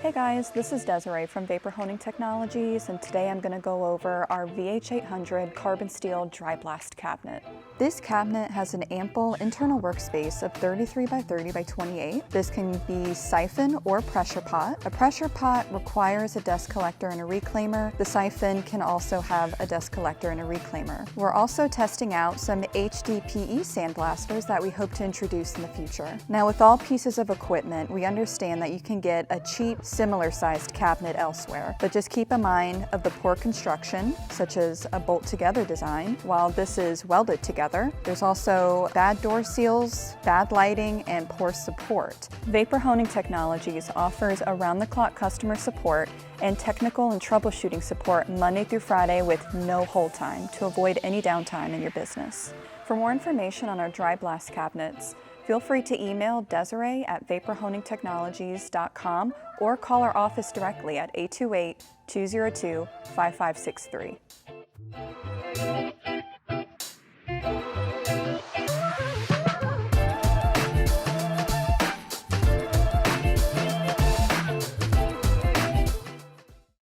Hey guys, this is Desiree from Troubleshooting Technologies, and today I'm going to go over our VH800 carbon steel dry blast cabinet. This cabinet has an ample internal workspace of 33 by 30 by 28. This can be siphon or pressure pot. A pressure pot requires a dust collector and a reclaimer. The siphon can also have a dust collector and a reclaimer. We're also testing out some HDPE sandblasters that we hope to introduce in the future. Now, with all pieces of equipment, we understand that you can get a cheap, similar-sized cabinet elsewhere, but just keep in mind of the poor construction, such as a bolt-together design, while this is welded together. There's also bad door seals, bad lighting, and poor support. Troubleshooting Technologies offers around-the-clock customer support and technical and troubleshooting support Monday through Friday with no hold time to avoid any downtime in your business. For more information on our dry blast cabinets, feel free to email Desiree at vaporhoningstechnologies.com or call our office directly at 828-202-5563.